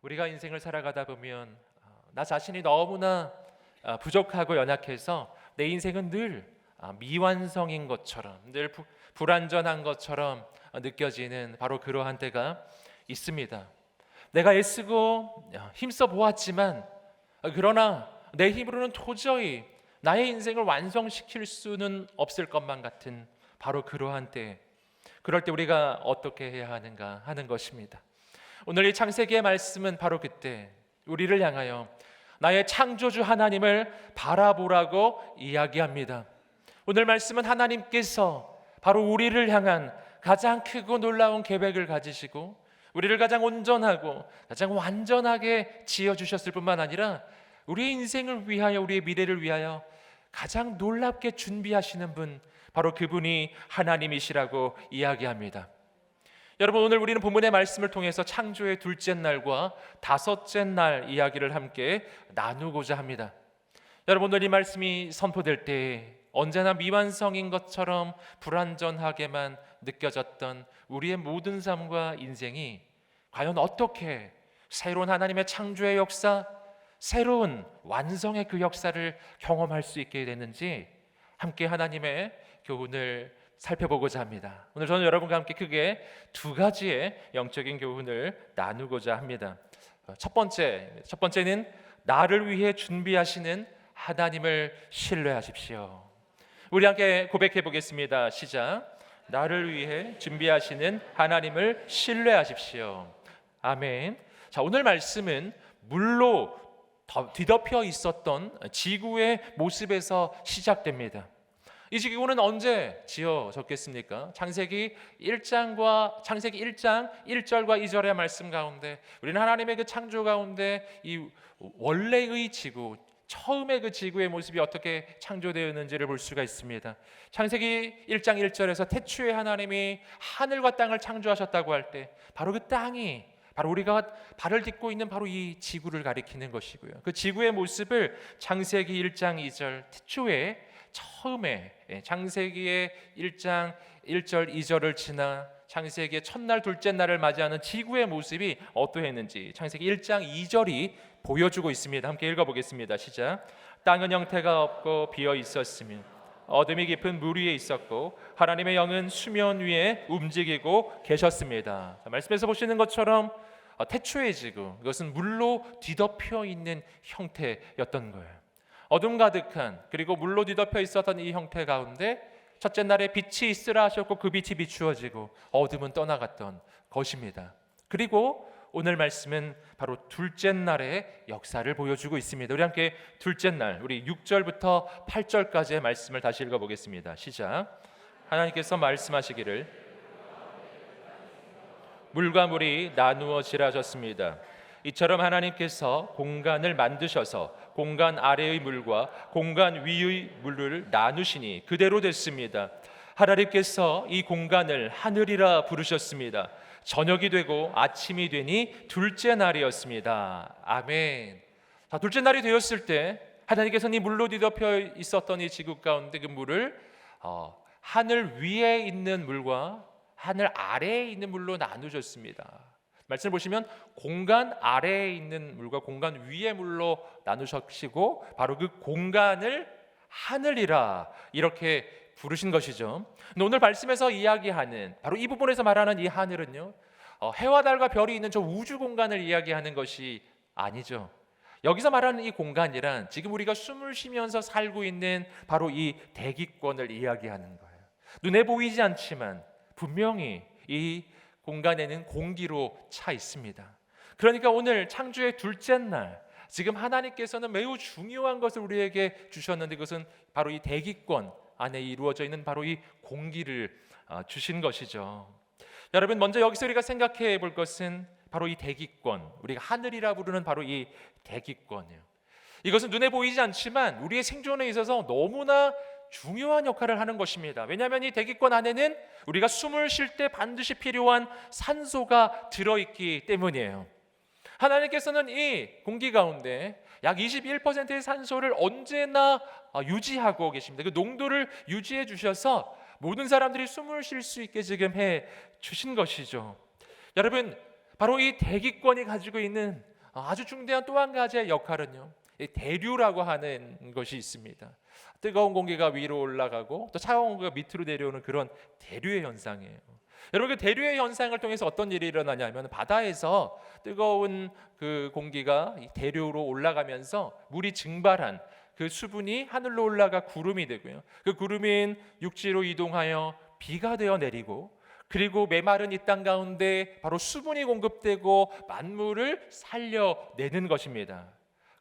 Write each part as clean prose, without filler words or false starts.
우리가 인생을 살아가다 보면 나 자신이 너무나 부족하고 연약해서 내 인생은 늘 미완성인 것처럼, 늘 불완전한 것처럼 느껴지는 바로 그러한 때가 있습니다. 내가 애쓰고 힘써 보았지만 그러나 내 힘으로는 도저히 나의 인생을 완성시킬 수는 없을 것만 같은 바로 그러한 때, 그럴 때 우리가 어떻게 해야 하는가 하는 것입니다. 오늘 이 창세기의 말씀은 바로 그때 우리를 향하여 나의 창조주 하나님을 바라보라고 이야기합니다. 오늘 말씀은 하나님께서 바로 우리를 향한 가장 크고 놀라운 계획을 가지시고 우리를 가장 온전하고 가장 완전하게 지어주셨을 뿐만 아니라 우리의 인생을 위하여, 우리의 미래를 위하여 가장 놀랍게 준비하시는 분, 바로 그분이 하나님이시라고 이야기합니다. 여러분, 오늘 우리는 본문의 말씀을 통해서 창조의 둘째 날과 다섯째 날 이야기를 함께 나누고자 합니다. 여러분, 오늘 이 말씀이 선포될 때 언제나 미완성인 것처럼 불완전하게만 느껴졌던 우리의 모든 삶과 인생이 과연 어떻게 새로운 하나님의 창조의 역사, 새로운 완성의 그 역사를 경험할 수 있게 되는지 함께 하나님의 교훈을 살펴보고자 합니다. 오늘 저는 여러분과 함께 크게 두 가지의 영적인 교훈을 나누고자 합니다. 첫 번째는 나를 위해 준비하시는 하나님을 신뢰하십시오. 우리 함께 고백해 보겠습니다. 시작. 나를 위해 준비하시는 하나님을 신뢰하십시오. 아멘. 자, 오늘 말씀은 물로 뒤덮여 있었던 지구의 모습에서 시작됩니다. 이 지구는 언제 지어졌겠습니까? 창세기 1장 1절과 2절의 말씀 가운데 우리는 하나님의 그 창조 가운데 이 원래의 지구, 처음의 그 지구의 모습이 어떻게 창조되었는지를 볼 수가 있습니다. 창세기 1장 1절에서 태초에 하나님이 하늘과 땅을 창조하셨다고 할 때 바로 그 땅이 바로 우리가 발을 딛고 있는 바로 이 지구를 가리키는 것이고요. 그 지구의 모습을 창세기 1장 2절 태초에 처음에 창세기의 1장 1절 2절을 지나 창세기의 첫날 둘째 날을 맞이하는 지구의 모습이 어떠했는지 창세기 1장 2절이 보여주고 있습니다. 함께 읽어보겠습니다. 시작. 땅은 형태가 없고 비어 있었으며 어둠이 깊은 물 위에 있었고 하나님의 영은 수면 위에 움직이고 계셨습니다. 말씀에서 보시는 것처럼 태초의 지구, 이것은 물로 뒤덮여 있는 형태였던 거예요. 어둠 가득한, 그리고 물로 뒤덮여 있었던 이 형태 가운데 첫째 날에 빛이 있으라 하셨고 그 빛이 비추어지고 어둠은 떠나갔던 것입니다. 그리고 오늘 말씀은 바로 둘째 날의 역사를 보여주고 있습니다. 우리 함께 둘째 날, 우리 6절부터 8절까지의 말씀을 다시 읽어보겠습니다. 시작. 하나님께서 말씀하시기를 물과 물이 나누어지라 하셨습니다. 이처럼 하나님께서 공간을 만드셔서 공간 아래의 물과 공간 위의 물을 나누시니 그대로 됐습니다. 하나님께서 이 공간을 하늘이라 부르셨습니다. 저녁이 되고 아침이 되니 둘째 날이었습니다. 아멘. 자, 둘째 날이 되었을 때 하나님께서는 이 물로 뒤덮여 있었던 이 지구 가운데 그 물을 하늘 위에 있는 물과 하늘 아래에 있는 물로 나누셨습니다. 말씀을 보시면 공간 아래에 있는 물과 공간 위의 물로 나누셨고 바로 그 공간을 하늘이라 이렇게 부르신 것이죠. 오늘 말씀에서 이야기하는 바로 이 부분에서 말하는 이 하늘은요, 해와 달과 별이 있는 저 우주 공간을 이야기하는 것이 아니죠. 여기서 말하는 이 공간이란 지금 우리가 숨을 쉬면서 살고 있는 바로 이 대기권을 이야기하는 거예요. 눈에 보이지 않지만 분명히 이 공간에는 공기로 차 있습니다. 그러니까 오늘 창조의 둘째 날, 지금 하나님께서는 매우 중요한 것을 우리에게 주셨는데 그것은 바로 이 대기권 안에 이루어져 있는 바로 이 공기를 주신 것이죠. 여러분, 먼저 여기서 우리가 생각해 볼 것은 바로 이 대기권, 우리가 하늘이라 부르는 바로 이 대기권이에요. 이것은 눈에 보이지 않지만 우리의 생존에 있어서 너무나 중요한 역할을 하는 것입니다. 왜냐하면 이 대기권 안에는 우리가 숨을 쉴 때 반드시 필요한 산소가 들어있기 때문이에요. 하나님께서는 이 공기 가운데 약 21%의 산소를 언제나 유지하고 계십니다. 그 농도를 유지해 주셔서 모든 사람들이 숨을 쉴 수 있게 지금 해 주신 것이죠. 여러분, 바로 이 대기권이 가지고 있는 아주 중대한 또 한 가지의 역할은요, 이 대류라고 하는 것이 있습니다. 뜨거운 공기가 위로 올라가고 또 차가운 공기가 밑으로 내려오는 그런 대류의 현상이에요. 여러분, 그 대류의 현상을 통해서 어떤 일이 일어나냐면 바다에서 뜨거운 그 공기가 이 대류로 올라가면서 물이 증발한 그 수분이 하늘로 올라가 구름이 되고요. 그 구름인 육지로 이동하여 비가 되어 내리고, 그리고 메마른 이 땅 가운데 바로 수분이 공급되고 만물을 살려내는 것입니다.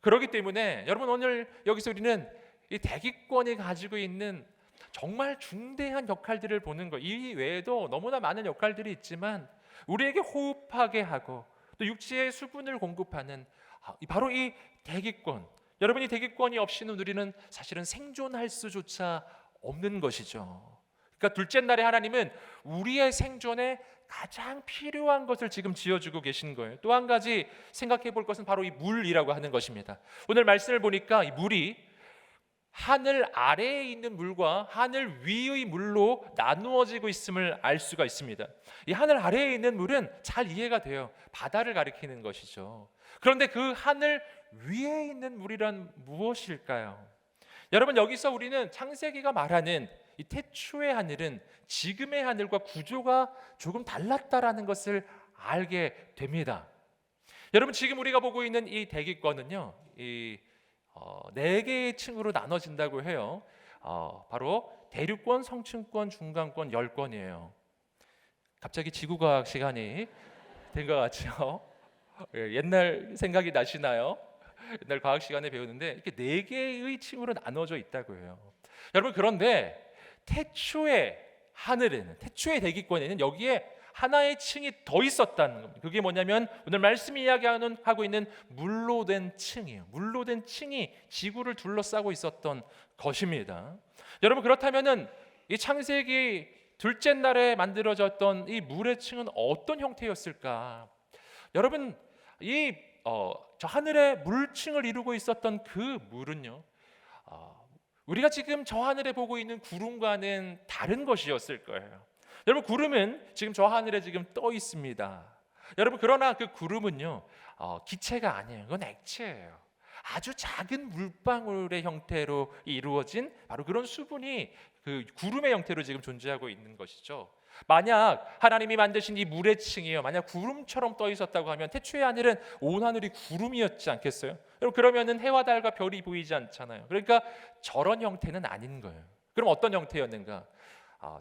그렇기 때문에 여러분, 오늘 여기서 우리는 이 대기권이 가지고 있는 정말 중대한 역할들을 보는 것, 이 외에도 너무나 많은 역할들이 있지만 우리에게 호흡하게 하고 또 육지의 수분을 공급하는 바로 이 대기권, 여러분이 대기권이 없이는 우리는 사실은 생존할 수조차 없는 것이죠. 그러니까 둘째 날에 하나님은 우리의 생존에 가장 필요한 것을 지금 지어주고 계신 거예요. 또 한 가지 생각해 볼 것은 바로 이 물이라고 하는 것입니다. 오늘 말씀을 보니까 이 물이 하늘 아래에 있는 물과 하늘 위의 물로 나누어지고 있음을 알 수가 있습니다. 이 하늘 아래에 있는 물은 잘 이해가 돼요. 바다를 가리키는 것이죠. 그런데 그 하늘 위에 있는 물이란 무엇일까요? 여러분, 여기서 우리는 창세기가 말하는 이 태초의 하늘은 지금의 하늘과 구조가 조금 달랐다라는 것을 알게 됩니다. 여러분, 지금 우리가 보고 있는 이 대기권은요, 네 개의 층으로 나눠진다고 해요. 바로 대륙권, 성층권, 중간권, 열권이에요. 갑자기 지구과학 시간이 된 것 같죠? 옛날 생각이 나시나요? 옛날 과학 시간에 배우는데 이렇게 네 개의 층으로 나눠져 있다고 해요. 여러분, 그런데 태초의 하늘에는, 태초의 대기권에는 여기에 하나의 층이 더 있었다는 겁니다. 그게 뭐냐면 오늘 말씀이 이야기하고 있는 물로 된 층이에요. 물로 된 층이 지구를 둘러싸고 있었던 것입니다. 여러분, 그렇다면은 이 창세기 둘째 날에 만들어졌던 이 물의 층은 어떤 형태였을까? 여러분, 저 하늘의 물층을 이루고 있었던 그 물은요, 우리가 지금 저 하늘에 보고 있는 구름과는 다른 것이었을 거예요. 여러분, 구름은 지금 저 하늘에 지금 떠 있습니다. 여러분, 그러나 그 구름은요, 기체가 아니에요. 그건 액체예요. 아주 작은 물방울의 형태로 이루어진 바로 그런 수분이 그 구름의 형태로 지금 존재하고 있는 것이죠. 만약 하나님이 만드신 이 물의 층이요, 만약 구름처럼 떠 있었다고 하면 태초의 하늘은 온 하늘이 구름이었지 않겠어요? 여러분, 그러면은 해와 달과 별이 보이지 않잖아요. 그러니까 저런 형태는 아닌 거예요. 그럼 어떤 형태였는가?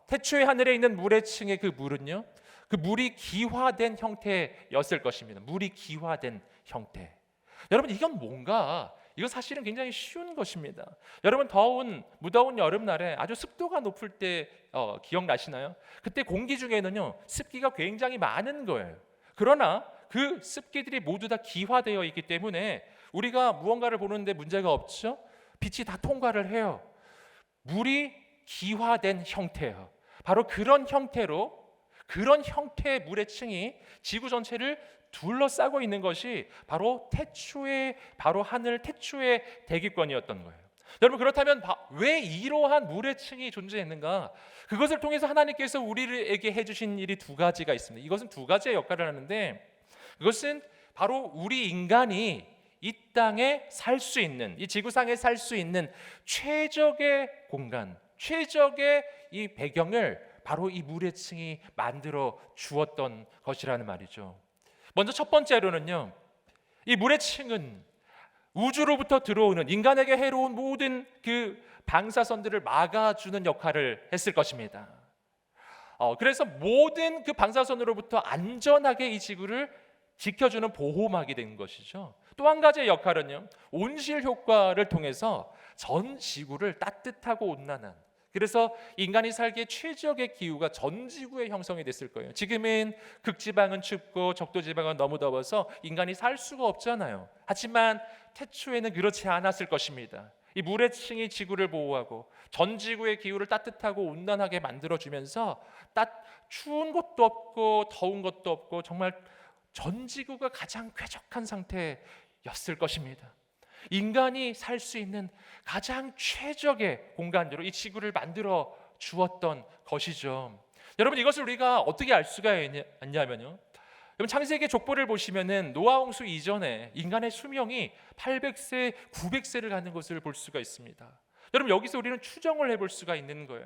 태초의 하늘에 있는 물의 층의 그 물은요, 그 물이 기화된 형태였을 것입니다. 물이 기화된 형태. 여러분, 이건 뭔가? 이건 사실은 굉장히 쉬운 것입니다. 여러분, 무더운 여름날에 아주 습도가 높을 때 기억나시나요? 그때 공기 중에는요, 습기가 굉장히 많은 거예요. 그러나 그 습기들이 모두 다 기화되어 있기 때문에 우리가 무언가를 보는데 문제가 없죠. 빛이 다 통과를 해요. 물이 기화된 형태예요. 바로 그런 형태로, 그런 형태의 물의 층이 지구 전체를 둘러싸고 있는 것이 바로 하늘 태초의 대기권이었던 거예요. 여러분, 그렇다면 왜 이러한 물의 층이 존재했는가? 그것을 통해서 하나님께서 우리에게 해주신 일이 두 가지가 있습니다. 이것은 두 가지의 역할을 하는데, 그것은 바로 우리 인간이 이 땅에 살 수 있는, 이 지구상에 살 수 있는 최적의 공간, 최적의 이 배경을 바로 이 물의 층이 만들어 주었던 것이라는 말이죠. 먼저 첫 번째로는요, 이 물의 층은 우주로부터 들어오는 인간에게 해로운 모든 그 방사선들을 막아주는 역할을 했을 것입니다. 그래서 모든 그 방사선으로부터 안전하게 이 지구를 지켜주는 보호막이 된 것이죠. 또 한 가지의 역할은요, 온실 효과를 통해서 전 지구를 따뜻하고 온난한, 그래서 인간이 살기에 최적의 기후가 전 지구에 형성이 됐을 거예요. 지금은 극지방은 춥고 적도지방은 너무 더워서 인간이 살 수가 없잖아요. 하지만 태초에는 그렇지 않았을 것입니다. 이 물의 층이 지구를 보호하고 전 지구의 기후를 따뜻하고 온난하게 만들어주면서 추운 것도 없고 더운 것도 없고 정말 전 지구가 가장 쾌적한 상태였을 것입니다. 인간이 살 수 있는 가장 최적의 공간으로 이 지구를 만들어 주었던 것이죠. 여러분, 이것을 우리가 어떻게 알 수가 있냐면요, 그럼 창세기 족보를 보시면은 노아 홍수 이전에 인간의 수명이 800세, 900세를 가는 것을 볼 수가 있습니다. 여러분 여기서 우리는 추정을 해볼 수가 있는 거예요.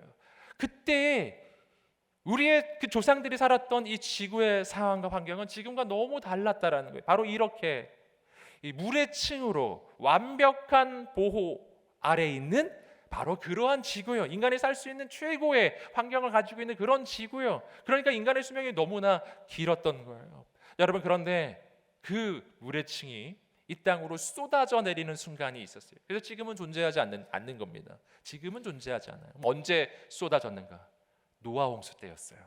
그때 우리의 그 조상들이 살았던 이 지구의 상황과 환경은 지금과 너무 달랐다라는 거예요. 바로 이렇게 이 물의 층으로 완벽한 보호 아래에 있는 바로 그러한 지구요. 인간이 살 수 있는 최고의 환경을 가지고 있는 그런 지구요. 그러니까 인간의 수명이 너무나 길었던 거예요. 여러분 그런데 그 물의 층이 이 땅으로 쏟아져 내리는 순간이 있었어요. 그래서 지금은 존재하지 않는 겁니다. 지금은 존재하지 않아요. 언제 쏟아졌는가? 노아 홍수 때였어요.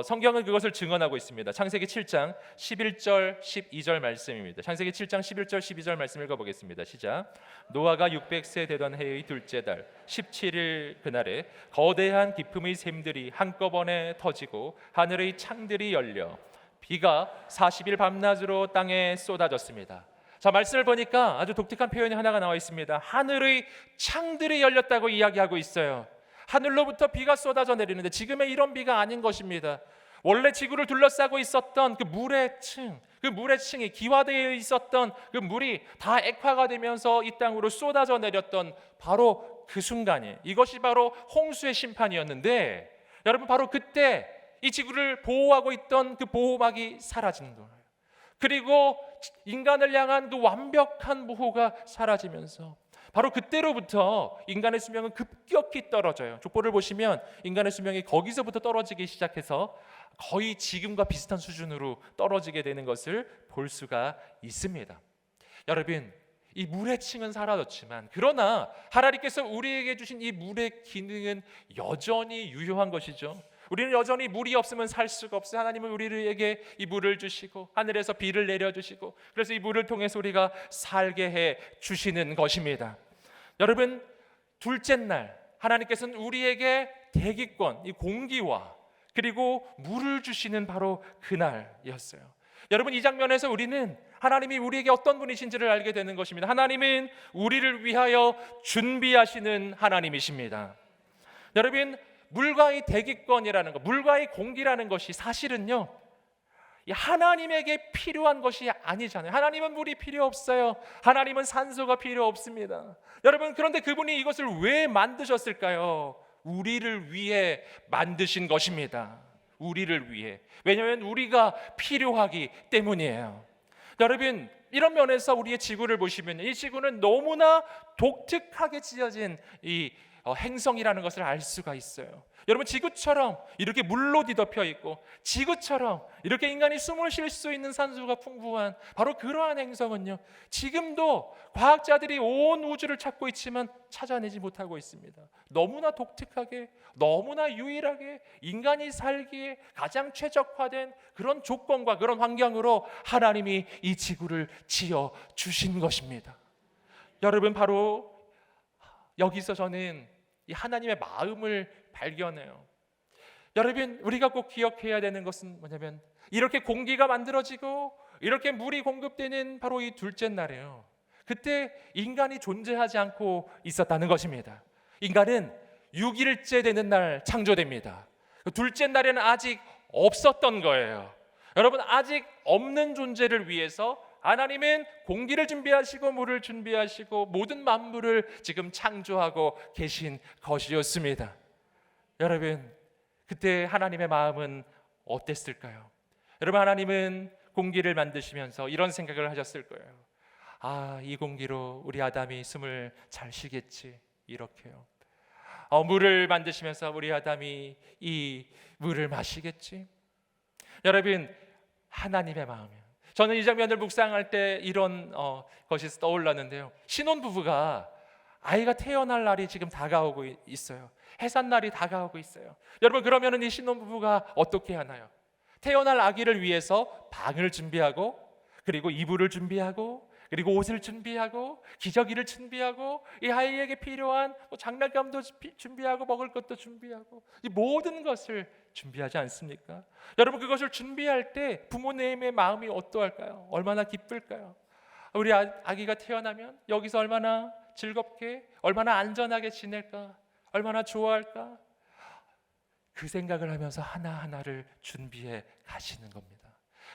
성경은 그것을 증언하고 있습니다. 창세기 7장 11절 12절 말씀입니다. 창세기 7장 11절 12절 말씀 읽어보겠습니다. 시작. 노아가 600세 되던 해의 둘째 달 17일 그날에 거대한 기품의 샘들이 한꺼번에 터지고 하늘의 창들이 열려 비가 40일 밤낮으로 땅에 쏟아졌습니다. 자, 말씀을 보니까 아주 독특한 표현이 하나가 나와 있습니다. 하늘의 창들이 열렸다고 이야기하고 있어요. 하늘로부터 비가 쏟아져 내리는데 지금의 이런 비가 아닌 것입니다. 원래 지구를 둘러싸고 있었던 그 물의 층, 그 물의 층이 기화되어 있었던 그 물이 다 액화가 되면서 이 땅으로 쏟아져 내렸던 바로 그 순간이, 이것이 바로 홍수의 심판이었는데, 여러분 바로 그때 이 지구를 보호하고 있던 그 보호막이 사라진 거예요. 그리고 인간을 향한 그 완벽한 보호가 사라지면서 바로 그때로부터 인간의 수명은 급격히 떨어져요. 족보를 보시면 인간의 수명이 거기서부터 떨어지기 시작해서 거의 지금과 비슷한 수준으로 떨어지게 되는 것을 볼 수가 있습니다. 여러분, 이 물의 층은 사라졌지만 그러나 하나님께서 우리에게 주신 이 물의 기능은 여전히 유효한 것이죠. 우리는 여전히 물이 없으면 살 수가 없어요. 하나님은 우리에게 이 물을 주시고 하늘에서 비를 내려주시고 그래서 이 물을 통해서 우리가 살게 해 주시는 것입니다. 여러분, 둘째 날 하나님께서는 우리에게 대기권, 이 공기와 그리고 물을 주시는 바로 그날이었어요. 여러분, 이 장면에서 우리는 하나님이 우리에게 어떤 분이신지를 알게 되는 것입니다. 하나님은 우리를 위하여 준비하시는 하나님이십니다. 여러분, 물과의 대기권이라는 것, 물과의 공기라는 것이 사실은요, 하나님에게 필요한 것이 아니잖아요. 하나님은 물이 필요 없어요. 하나님은 산소가 필요 없습니다. 여러분, 그런데 그분이 이것을 왜 만드셨을까요? 우리를 위해 만드신 것입니다. 우리를 위해. 왜냐하면 우리가 필요하기 때문이에요. 여러분, 이런 면에서 우리의 지구를 보시면 이 지구는 너무나 독특하게 지어진 이 행성이라는 것을 알 수가 있어요. 여러분, 지구처럼 이렇게 물로 뒤덮여 있고 지구처럼 이렇게 인간이 숨을 쉴 수 있는 산소가 풍부한 바로 그러한 행성은요, 지금도 과학자들이 온 우주를 찾고 있지만 찾아내지 못하고 있습니다. 너무나 독특하게, 너무나 유일하게 인간이 살기에 가장 최적화된 그런 조건과 그런 환경으로 하나님이 이 지구를 지어 주신 것입니다. 여러분, 바로 여기서 저는 이 하나님의 마음을 발견해요. 여러분, 우리가 꼭 기억해야 되는 것은 뭐냐면 이렇게 공기가 만들어지고 이렇게 물이 공급되는 바로 이 둘째 날이에요. 그때 인간이 존재하지 않고 있었다는 것입니다. 인간은 6일째 되는 날 창조됩니다. 둘째 날에는 아직 없었던 거예요. 여러분, 아직 없는 존재를 위해서 하나님은 공기를 준비하시고 물을 준비하시고 모든 만물을 지금 창조하고 계신 것이었습니다. 여러분, 그때 하나님의 마음은 어땠을까요? 여러분, 하나님은 공기를 만드시면서 이런 생각을 하셨을 거예요. 아, 이 공기로 우리 아담이 숨을 잘 쉬겠지, 이렇게요. 물을 만드시면서 우리 아담이 이 물을 마시겠지. 여러분, 하나님의 마음이에요. 저는 이 장면을 묵상할 때 이런 것이 떠올랐는데요. 신혼부부가 아이가 태어날 날이 지금 다가오고 있어요. 해산날이 다가오고 있어요. 여러분, 그러면 이 신혼부부가 어떻게 하나요? 태어날 아기를 위해서 방을 준비하고 그리고 이불을 준비하고 그리고 옷을 준비하고 기저귀를 준비하고 이 아이에게 필요한 장난감도 준비하고 먹을 것도 준비하고 이 모든 것을 준비하지 않습니까? 여러분, 그것을 준비할 때 부모님의 마음이 어떠할까요? 얼마나 기쁠까요? 우리 아기가 태어나면 여기서 얼마나 즐겁게, 얼마나 안전하게 지낼까? 얼마나 좋아할까? 그 생각을 하면서 하나하나를 준비해 가시는 겁니다.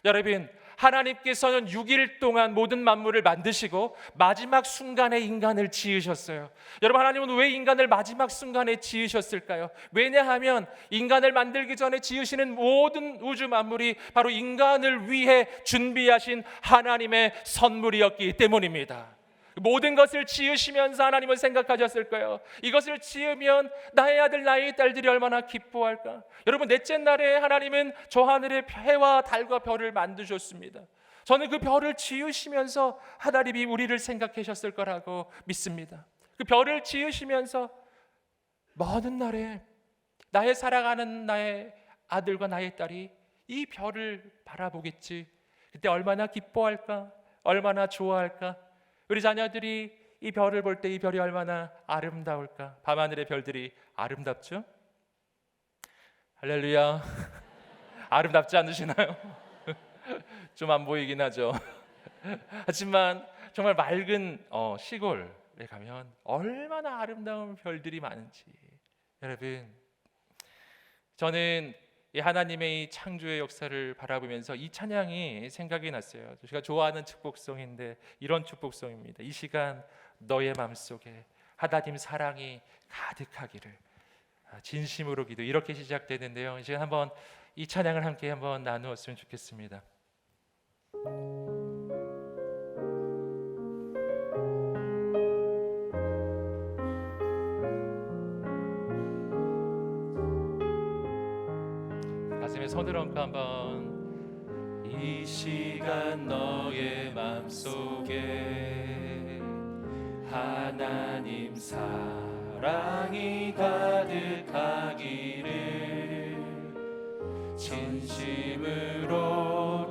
여러분, 하나님께서는 6일 동안 모든 만물을 만드시고 마지막 순간에 인간을 지으셨어요. 여러분, 하나님은 왜 인간을 마지막 순간에 지으셨을까요? 왜냐하면 인간을 만들기 전에 지으시는 모든 우주 만물이 바로 인간을 위해 준비하신 하나님의 선물이었기 때문입니다. 모든 것을 지으시면서 하나님은 생각하셨을 거예요. 이것을 지으면 나의 아들 나의 딸들이 얼마나 기뻐할까. 여러분, 넷째 날에 하나님은 저 하늘의 해와 달과 별을 만드셨습니다. 저는 그 별을 지으시면서 하나님이 우리를 생각하셨을 거라고 믿습니다. 그 별을 지으시면서 먼 날에 나의 사랑하는 나의 아들과 나의 딸이 이 별을 바라보겠지. 그때 얼마나 기뻐할까, 얼마나 좋아할까. 우리 자녀들이 이 별을 볼 때 이 별이 얼마나 아름다울까. 밤하늘의 별들이 아름답죠? 할렐루야. 아름답지 않으시나요? 좀 안 보이긴 하죠. 하지만 정말 맑은 시골에 가면 얼마나 아름다운 별들이 많은지. 여러분, 저는 이 하나님의 이 창조의 역사를 바라보면서 이 찬양이 생각이 났어요. 제가 좋아하는 축복송인데 이런 축복송입니다. 이 시간 너의 마음속에 하나님 사랑이 가득하기를. 진심으로 기도, 이렇게 시작되는데요. 이제 한번 이 찬양을 함께 한번 나누었으면 좋겠습니다. 가슴에 손을 얹고 한번. 이 시간 너의 맘속에 하나님 사랑이 가득하기를 진심으로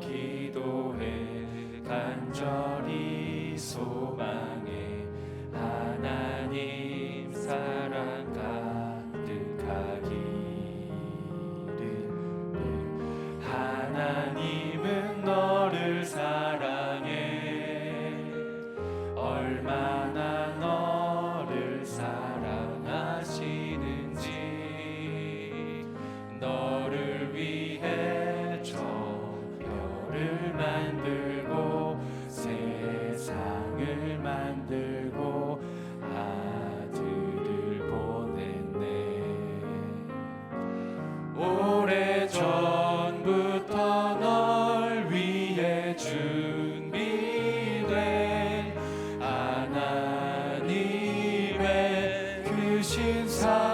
기도해 간절히 소망해 하나님 사랑 가득하기를. 하나님은 너를 사랑해 얼마나 너를 사랑하시는지. 너를 위해 저 별을 만들고 세상을 만들고 아들을 보냈네. 오래전부터 널 위해 준비된 하나님의 크신 사랑.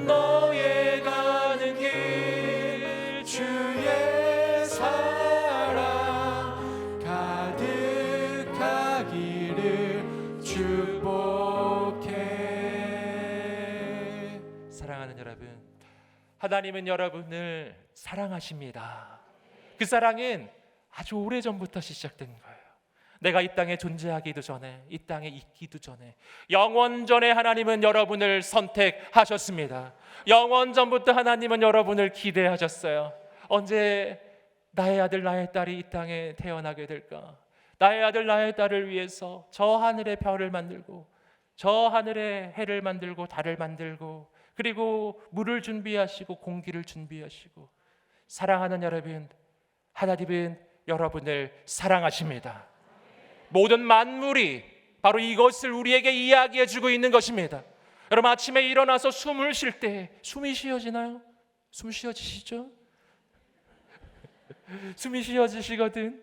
너의 가는 길 주의 사랑 가득하기를 축복해. 사랑하는 여러분, 하나님은 여러분을 사랑하십니다. 그 사랑은 아주 오래전부터 시작된 거예요. 내가 이 땅에 존재하기도 전에, 이 땅에 있기도 전에 영원전에 하나님은 여러분을 선택하셨습니다. 영원전부터 하나님은 여러분을 기대하셨어요. 언제 나의 아들 나의 딸이 이 땅에 태어나게 될까? 나의 아들 나의 딸을 위해서 저 하늘의 별을 만들고 저 하늘의 해를 만들고 달을 만들고 그리고 물을 준비하시고 공기를 준비하시고. 사랑하는 여러분, 하나님은 여러분을 사랑하십니다. 모든 만물이 바로 이것을 우리에게 이야기해 주고 있는 것입니다. 여러분, 아침에 일어나서 숨을 쉴 때 숨이 쉬어지나요? 숨 쉬어지시죠? 숨이 쉬어지시거든.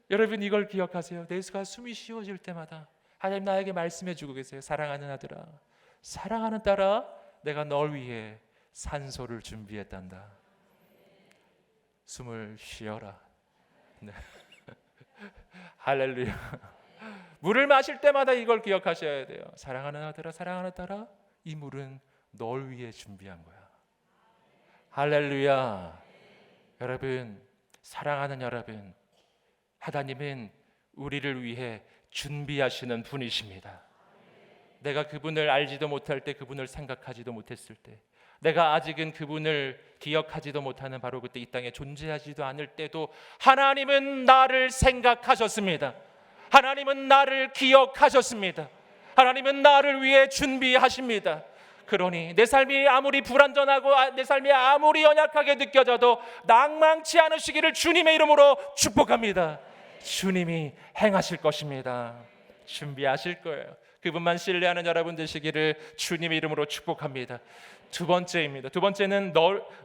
여러분, 이걸 기억하세요. 내 숨이 쉬어질 때마다 하나님 나에게 말씀해 주고 계세요. 사랑하는 아들아, 사랑하는 딸아, 내가 널 위해 산소를 준비했단다. 숨을 쉬어라. 네. 할렐루야. 물을 마실 때마다 이걸 기억하셔야 돼요. 사랑하는 아들아, 사랑하는 딸아, 이 물은 널 위해 준비한 거야. 할렐루야. 여러분, 사랑하는 여러분, 하나님은 우리를 위해 준비하시는 분이십니다. 내가 그분을 알지도 못할 때, 그분을 생각하지도 못했을 때, 내가 아직은 그분을 기억하지도 못하는 바로 그때, 이 땅에 존재하지도 않을 때도 하나님은 나를 생각하셨습니다. 하나님은 나를 기억하셨습니다. 하나님은 나를 위해 준비하십니다. 그러니 내 삶이 아무리 불완전하고 내 삶이 아무리 연약하게 느껴져도 낭망치 않으시기를 주님의 이름으로 축복합니다. 주님이 행하실 것입니다. 준비하실 거예요. 그분만 신뢰하는 여러분 되시기를 주님의 이름으로 축복합니다. 두 번째입니다. 두 번째는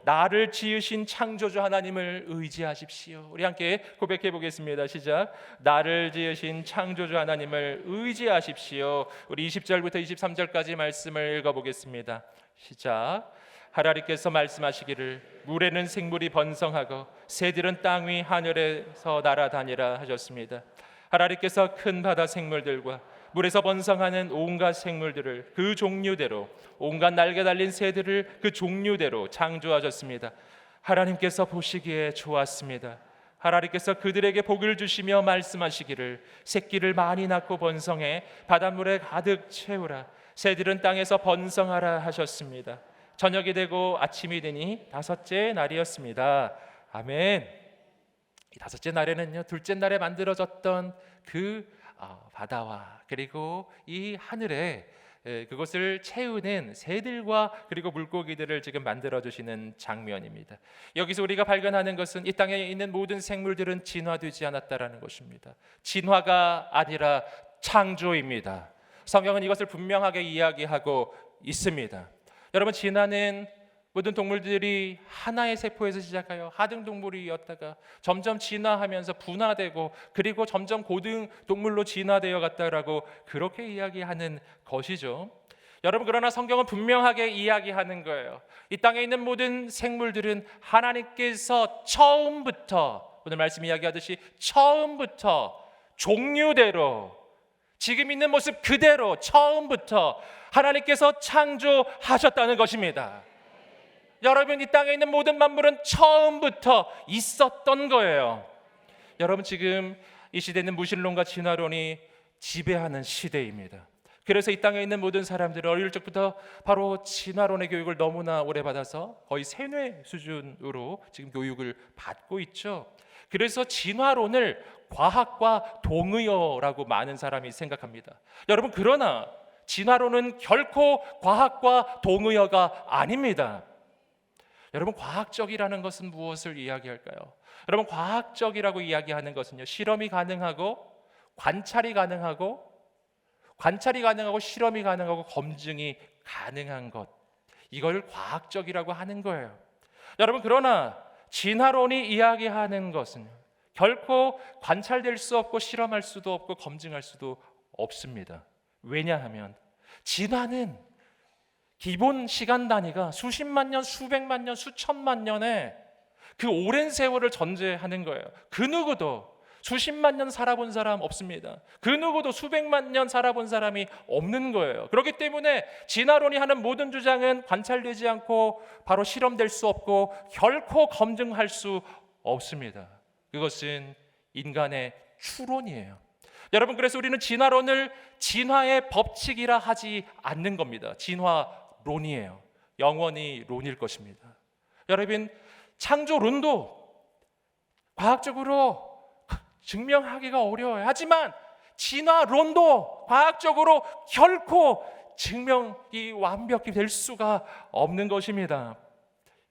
나를 지으신 창조주 하나님을 의지하십시오. 우리 함께 고백해 보겠습니다. 시작. 나를 지으신 창조주 하나님을 의지하십시오. 우리 20절부터 23절까지 말씀을 읽어보겠습니다. 시작. 하나님께서 말씀하시기를 물에는 생물이 번성하고 새들은 땅 위 하늘에서 날아다니라 하셨습니다. 하나님께서 큰 바다 생물들과 물에서 번성하는 온갖 생물들을 그 종류대로, 온갖 날개 달린 새들을 그 종류대로 창조하셨습니다. 하나님께서 보시기에 좋았습니다. 하나님께서 그들에게 복을 주시며 말씀하시기를 새끼를 많이 낳고 번성해 바닷물에 가득 채우라. 새들은 땅에서 번성하라 하셨습니다. 저녁이 되고 아침이 되니 다섯째 날이었습니다. 아멘. 이 다섯째 날에는요, 둘째 날에 만들어졌던 그 바다와 그리고 이 하늘에 그것을 채우는 새들과 그리고 물고기들을 지금 만들어 주시는 장면입니다. 여기서 우리가 발견하는 것은 이 땅에 있는 모든 생물들은 진화되지 않았다라는 것입니다. 진화가 아니라 창조입니다. 성경은 이것을 분명하게 이야기하고 있습니다. 여러분, 진화는 모든 동물들이 하나의 세포에서 시작하여 하등 동물이었다가 점점 진화하면서 분화되고 그리고 점점 고등 동물로 진화되어 갔다라고 그렇게 이야기하는 것이죠. 여러분, 그러나 성경은 분명하게 이야기하는 거예요. 이 땅에 있는 모든 생물들은 하나님께서 처음부터, 오늘 말씀 이야기하듯이 처음부터 종류대로 지금 있는 모습 그대로 처음부터 하나님께서 창조하셨다는 것입니다. 여러분, 이 땅에 있는 모든 만물은 처음부터 있었던 거예요. 여러분, 지금 이 시대는 무신론과 진화론이 지배하는 시대입니다. 그래서 이 땅에 있는 모든 사람들은 어릴 적부터 바로 진화론의 교육을 너무나 오래 받아서 거의 세뇌 수준으로 지금 교육을 받고 있죠. 그래서 진화론을 과학과 동의어라고 많은 사람이 생각합니다. 여러분, 그러나 진화론은 결코 과학과 동의어가 아닙니다. 여러분, 과학적이라는 것은 무엇을 이야기할까요? 여러분, 과학적이라고 이야기하는 것은요, 실험이 가능하고 관찰이 가능하고 실험이 가능하고 검증이 가능한 것, 이걸 과학적이라고 하는 거예요. 여러분, 그러나 진화론이 이야기하는 것은 결코 관찰될 수 없고 실험할 수도 없고 검증할 수도 없습니다. 왜냐하면 진화는 기본 시간 단위가 수십만 년, 수백만 년, 수천만 년의 그 오랜 세월을 전제하는 거예요. 그 누구도 수십만 년 살아본 사람 없습니다. 그 누구도 수백만 년 살아본 사람이 없는 거예요. 그렇기 때문에 진화론이 하는 모든 주장은 관찰되지 않고 바로 실험될 수 없고 결코 검증할 수 없습니다. 그것은 인간의 추론이에요. 여러분, 그래서 우리는 진화론을 진화의 법칙이라 하지 않는 겁니다. 진화론이에요. 영원히 론일 것입니다. 여러분, 창조론도 과학적으로 증명하기가 어려워요. 하지만 진화론도 과학적으로 결코 증명이 완벽히 될 수가 없는 것입니다.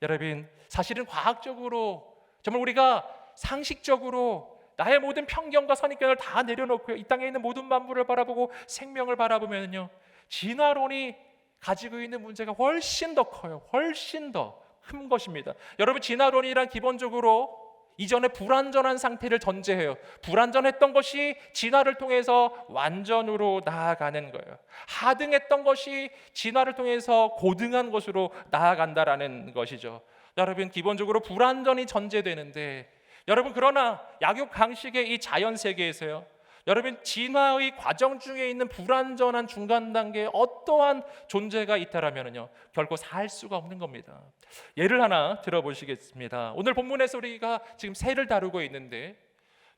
여러분, 사실은 과학적으로 정말 우리가 상식적으로 나의 모든 편견과 선입견을 다 내려놓고요, 이 땅에 있는 모든 만물을 바라보고 생명을 바라보면요, 진화론이 가지고 있는 문제가 훨씬 더 커요. 훨씬 더 큰 것입니다. 여러분, 진화론이란 기본적으로 이전에 불완전한 상태를 전제해요. 불완전했던 것이 진화를 통해서 완전으로 나아가는 거예요. 하등했던 것이 진화를 통해서 고등한 것으로 나아간다라는 것이죠. 여러분, 기본적으로 불완전이 전제되는데, 여러분, 그러나 약육 강식의 이 자연 세계에서요, 여러분, 진화의 과정 중에 있는 불완전한 중간 단계에 어떠한 존재가 있다라면요, 결코 살 수가 없는 겁니다. 예를 하나 들어보시겠습니다. 오늘 본문에서 우리가 지금 새를 다루고 있는데,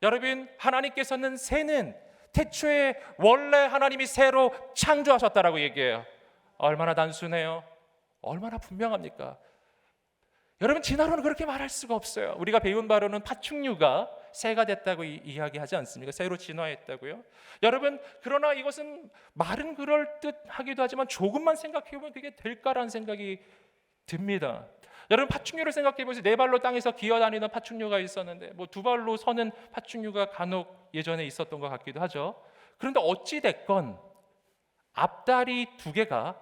여러분, 하나님께서는 새는 태초에 원래 하나님이 새로 창조하셨다라고 얘기해요. 얼마나 단순해요. 얼마나 분명합니까? 여러분, 진화론은 그렇게 말할 수가 없어요. 우리가 배운 바로는 파충류가 새가 됐다고 이야기하지 않습니까? 새로 진화했다고요. 여러분, 그러나 이것은 말은 그럴듯하기도 하지만 조금만 생각해보면 그게 될까라는 생각이 듭니다. 여러분, 파충류를 생각해보세요. 네 발로 땅에서 기어다니는 파충류가 있었는데 뭐 두 발로 서는 파충류가 간혹 예전에 있었던 것 같기도 하죠. 그런데 어찌 됐건 앞다리 두 개가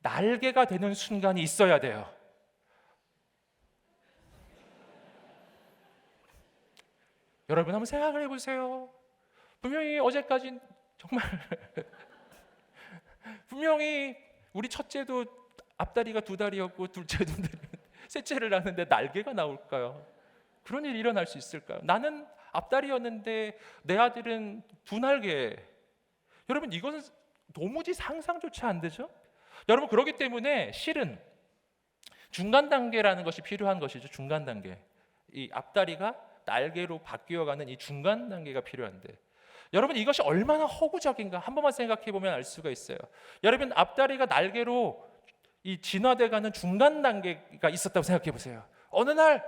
날개가 되는 순간이 있어야 돼요. 여러분, 한번 생각을 해보세요. 분명히 어제까지 정말 분명히 우리 첫째도 앞다리가 두 다리였고 둘째도 셋째를 낳는데 날개가 나올까요? 그런 일이 일어날 수 있을까요? 나는 앞다리였는데 내 아들은 두 날개. 여러분, 이것은 도무지 상상조차 안 되죠? 여러분, 그렇기 때문에 실은 중간 단계라는 것이 필요한 것이죠. 중간 단계. 이 앞다리가 날개로 바뀌어가는 이 중간 단계가 필요한데, 여러분, 이것이 얼마나 허구적인가 한 번만 생각해 보면 알 수가 있어요. 여러분, 앞다리가 날개로 이 진화돼가는 중간 단계가 있었다고 생각해 보세요. 어느 날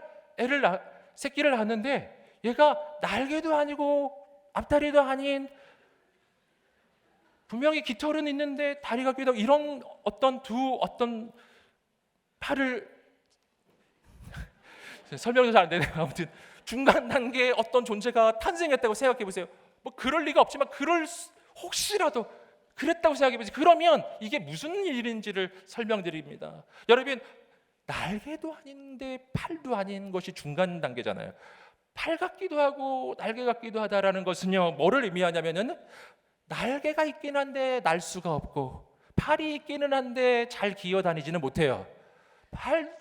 새끼를 낳았는데 얘가 날개도 아니고 앞다리도 아닌, 분명히 깃털은 있는데 다리가 끼다, 이런 어떤 팔을 설명도 잘 안 되네요. 아무튼 중간 단계의 어떤 존재가 탄생했다고 생각해 보세요. 뭐 그럴 리가 없지만 혹시라도 그랬다고 생각해 보세요. 그러면 이게 무슨 일인지를 설명드립니다. 여러분, 날개도 아닌데 팔도 아닌 것이 중간 단계잖아요. 팔 같기도 하고 날개 같기도 하다라는 것은요, 뭐를 의미하냐면은 날개가 있긴 한데 날 수가 없고, 팔이 있기는 한데 잘 기어다니지는 못해요.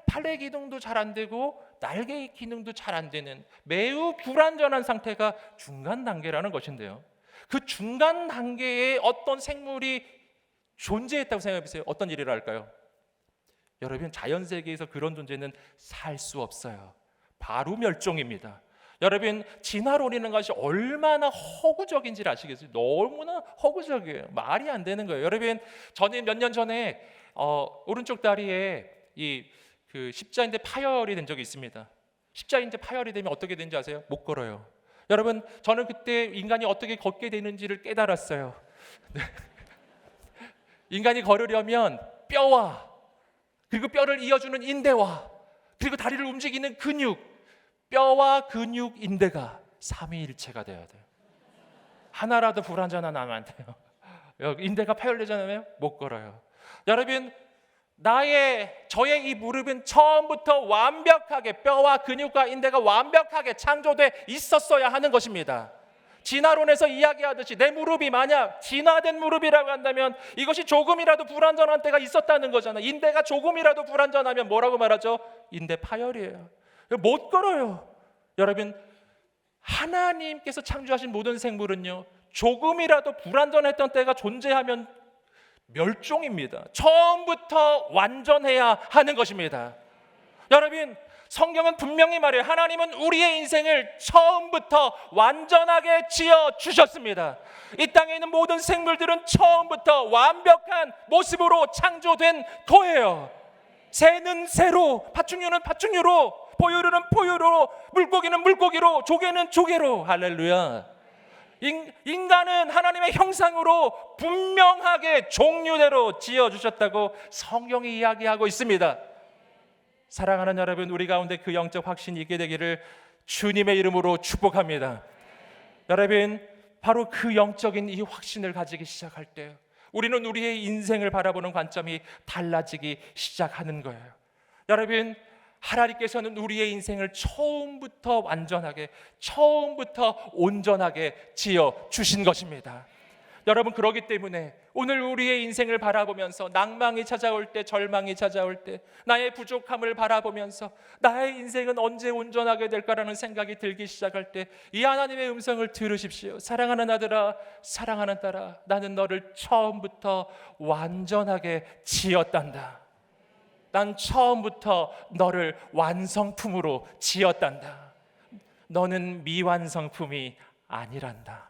팔의 기능도 잘 안 되고 날개의 기능도 잘 안 되는 매우 불완전한 상태가 중간 단계라는 것인데요. 그 중간 단계에 어떤 생물이 존재했다고 생각해 보세요. 어떤 일이 일어날까요? 여러분, 자연 세계에서 그런 존재는 살 수 없어요. 바로 멸종입니다. 여러분, 진화론이라는 것이 얼마나 허구적인지를 아시겠어요? 너무나 허구적이에요. 말이 안 되는 거예요. 여러분, 저는 몇 년 전에 오른쪽 다리에 그 십자인대 파열이 된 적이 있습니다. 십자인대 파열이 되면 어떻게 되는지 아세요? 못 걸어요. 여러분, 저는 그때 인간이 어떻게 걷게 되는지를 깨달았어요. 인간이 걸으려면 뼈와, 그리고 뼈를 이어주는 인대와, 그리고 다리를 움직이는 근육, 뼈와 근육, 인대가 삼위일체가 되어야 돼요. 하나라도 불완전한 하면 안 돼요. 인대가 파열되잖아요. 못 걸어요. 여러분, 저의 이 무릎은 처음부터 완벽하게 뼈와 근육과 인대가 완벽하게 창조돼 있었어야 하는 것입니다. 진화론에서 이야기하듯이 내 무릎이 만약 진화된 무릎이라고 한다면 이것이 조금이라도 불완전한 때가 있었다는 거잖아요. 인대가 조금이라도 불완전하면 뭐라고 말하죠? 인대 파열이에요. 못 걸어요. 여러분, 하나님께서 창조하신 모든 생물은요, 조금이라도 불완전했던 때가 존재하면 멸종입니다. 처음부터 완전해야 하는 것입니다. 여러분, 성경은 분명히 말해요. 하나님은 우리의 인생을 처음부터 완전하게 지어 주셨습니다. 이 땅에 있는 모든 생물들은 처음부터 완벽한 모습으로 창조된 거예요. 새는 새로, 파충류는 파충류로, 포유류는 포유로, 물고기는 물고기로, 조개는 조개로. 할렐루야. 인간은 하나님의 형상으로 분명하게 종류대로 지어주셨다고 성경이 이야기하고 있습니다. 사랑하는 여러분, 우리 가운데 그 영적 확신이 있게 되기를 주님의 이름으로 축복합니다. 여러분, 바로 그 영적인 이 확신을 가지기 시작할 때 우리는 우리의 인생을 바라보는 관점이 달라지기 시작하는 거예요. 여러분, 하나님께서는 우리의 인생을 처음부터 완전하게, 처음부터 온전하게 지어 주신 것입니다. 여러분, 그렇기 때문에 오늘 우리의 인생을 바라보면서 낭망이 찾아올 때, 절망이 찾아올 때, 나의 부족함을 바라보면서 나의 인생은 언제 온전하게 될까라는 생각이 들기 시작할 때 이 하나님의 음성을 들으십시오. 사랑하는 아들아, 사랑하는 딸아, 나는 너를 처음부터 완전하게 지었단다. 난 처음부터 너를 완성품으로 지었단다. 너는 미완성품이 아니란다.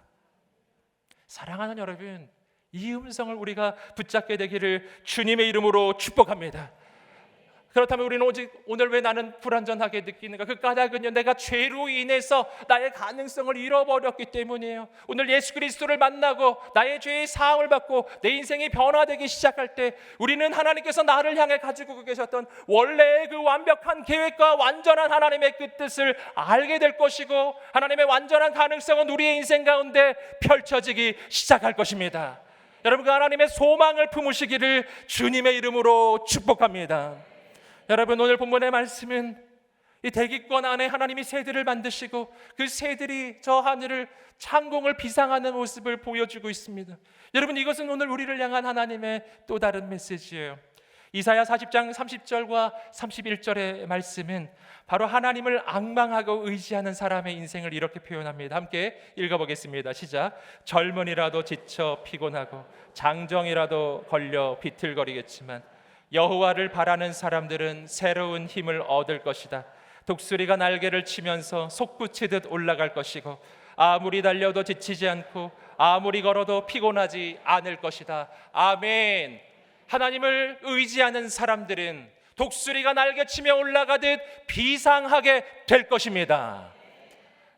사랑하는 여러분, 이 음성을 우리가 붙잡게 되기를 주님의 이름으로 축복합니다. 그렇다면 우리는 오직 오늘 왜 나는 불완전하게 느끼는가? 그 까닭은요, 내가 죄로 인해서 나의 가능성을 잃어버렸기 때문이에요. 오늘 예수 그리스도를 만나고 나의 죄의 사함을 받고 내 인생이 변화되기 시작할 때 우리는 하나님께서 나를 향해 가지고 계셨던 원래의 그 완벽한 계획과 완전한 하나님의 그 뜻을 알게 될 것이고, 하나님의 완전한 가능성은 우리의 인생 가운데 펼쳐지기 시작할 것입니다. 여러분, 그 하나님의 소망을 품으시기를 주님의 이름으로 축복합니다. 여러분, 오늘 본문의 말씀은 이 대기권 안에 하나님이 새들을 만드시고 그 새들이 저 하늘을 창공을 비상하는 모습을 보여주고 있습니다. 여러분, 이것은 오늘 우리를 향한 하나님의 또 다른 메시지예요. 이사야 40장 30절과 31절의 말씀은 바로 하나님을 앙망하고 의지하는 사람의 인생을 이렇게 표현합니다. 함께 읽어보겠습니다. 시작. 젊은이라도 지쳐 피곤하고 장정이라도 걸려 비틀거리겠지만 여호와를 바라는 사람들은 새로운 힘을 얻을 것이다. 독수리가 날개를 치면서 솟구치듯 올라갈 것이고 아무리 달려도 지치지 않고 아무리 걸어도 피곤하지 않을 것이다. 아멘. 하나님을 의지하는 사람들은 독수리가 날개치며 올라가듯 비상하게 될 것입니다.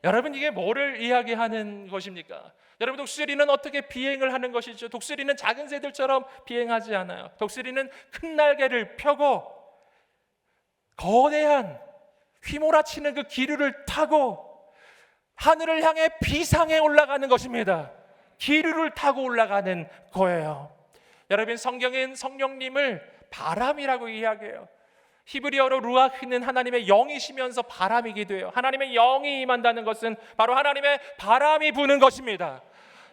여러분, 이게 뭐를 이야기하는 것입니까? 여러분, 독수리는 어떻게 비행을 하는 것이죠? 독수리는 작은 새들처럼 비행하지 않아요. 독수리는 큰 날개를 펴고 거대한 휘몰아치는 그 기류를 타고 하늘을 향해 비상에 올라가는 것입니다. 기류를 타고 올라가는 거예요. 여러분, 성경은 성령님을 바람이라고 이야기해요. 히브리어로 루아흐는 하나님의 영이시면서 바람이기도 해요. 하나님의 영이 임한다는 것은 바로 하나님의 바람이 부는 것입니다.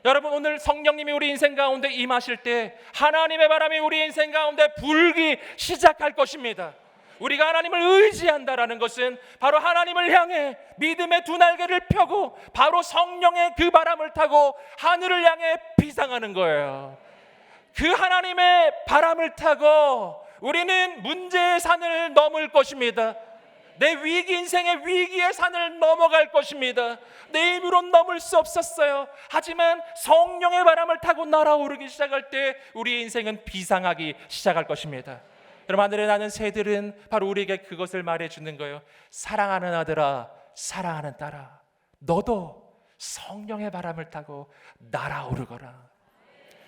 여러분, 오늘 성령님이 우리 인생 가운데 임하실 때 하나님의 바람이 우리 인생 가운데 불기 시작할 것입니다. 우리가 하나님을 의지한다라는 것은 바로 하나님을 향해 믿음의 두 날개를 펴고 바로 성령의 그 바람을 타고 하늘을 향해 비상하는 거예요. 그 하나님의 바람을 타고 우리는 문제의 산을 넘을 것입니다. 내 위기, 인생의 위기의 산을 넘어갈 것입니다. 내 힘으로는 넘을 수 없었어요. 하지만 성령의 바람을 타고 날아오르기 시작할 때 우리의 인생은 비상하기 시작할 것입니다. 여러분, 하늘에 나는 새들은 바로 우리에게 그것을 말해주는 거예요. 사랑하는 아들아, 사랑하는 딸아, 너도 성령의 바람을 타고 날아오르거라.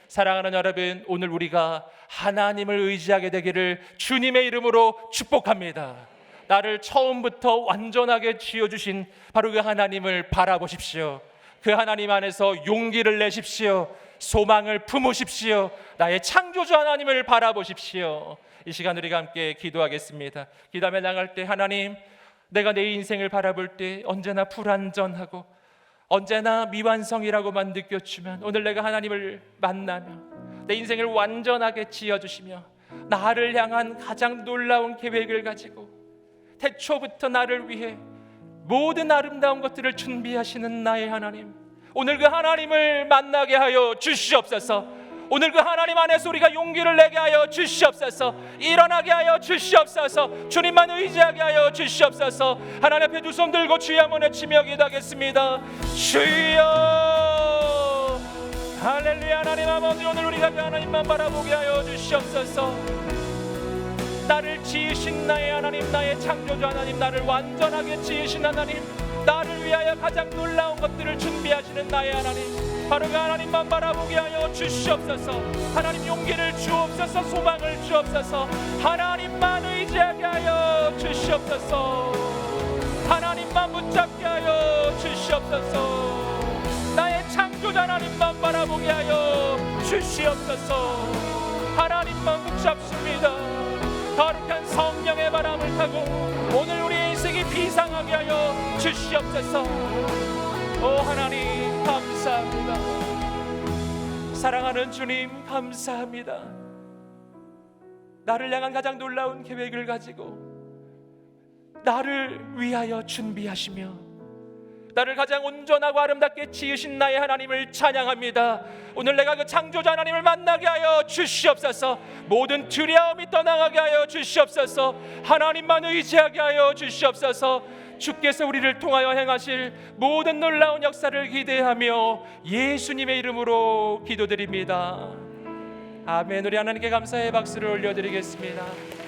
사랑하는 여러분, 오늘 우리가 하나님을 의지하게 되기를 주님의 이름으로 축복합니다. 나를 처음부터 완전하게 지어주신 바로 그 하나님을 바라보십시오. 그 하나님 안에서 용기를 내십시오. 소망을 품으십시오. 나의 창조주 하나님을 바라보십시오. 이 시간 우리가 함께 기도하겠습니다. 기도하며 나갈 때, 하나님, 내가 내 인생을 바라볼 때 언제나 불완전하고 언제나 미완성이라고만 느꼈지만 오늘 내가 하나님을 만나며 내 인생을 완전하게 지어주시며 나를 향한 가장 놀라운 계획을 가지고 태초부터 나를 위해 모든 아름다운 것들을 준비하시는 나의 하나님, 오늘 그 하나님을 만나게 하여 주시옵소서. 오늘 그 하나님 안에서 우리가 용기를 내게 하여 주시옵소서. 일어나게 하여 주시옵소서. 주님만 의지하게 하여 주시옵소서. 하나님 앞에 두 손 들고 주의 한번 외치며 기도하겠습니다. 주여, 할렐루야. 하나님 아버지, 오늘 우리가 그 하나님만 바라보게 하여 주시옵소서. 나를 지으신 나의 하나님, 나의 창조주 하나님, 나를 완전하게 지으신 하나님, 나를 위하여 가장 놀라운 것들을 준비하시는 나의 하나님, 바로 그 하나님만 바라보게 하여 주시옵소서. 하나님, 용기를 주옵소서. 소망을 주옵소서. 하나님만 의지하게 하여 주시옵소서. 하나님만 붙잡게 하여 주시옵소서. 나의 창조자 하나님만 바라보게 하여 주시옵소서. 하나님만 붙잡습니다. 거룩한 성령의 바람을 타고 오늘 우리의 인생이 비상하게 하여 주시옵소서. 오 하나님, 감사합니다. 사랑하는 주님, 감사합니다. 나를 향한 가장 놀라운 계획을 가지고 나를 위하여 준비하시며 나를 가장 온전하고 아름답게 지으신 나의 하나님을 찬양합니다. 오늘 내가 그 창조자 하나님을 만나게 하여 주시옵소서. 모든 두려움이 떠나가게 하여 주시옵소서. 하나님만 의지하게 하여 주시옵소서. 주께서 우리를 통하여 행하실 모든 놀라운 역사를 기대하며 예수님의 이름으로 기도드립니다. 아멘. 우리 하나님께 감사의 박수를 올려드리겠습니다.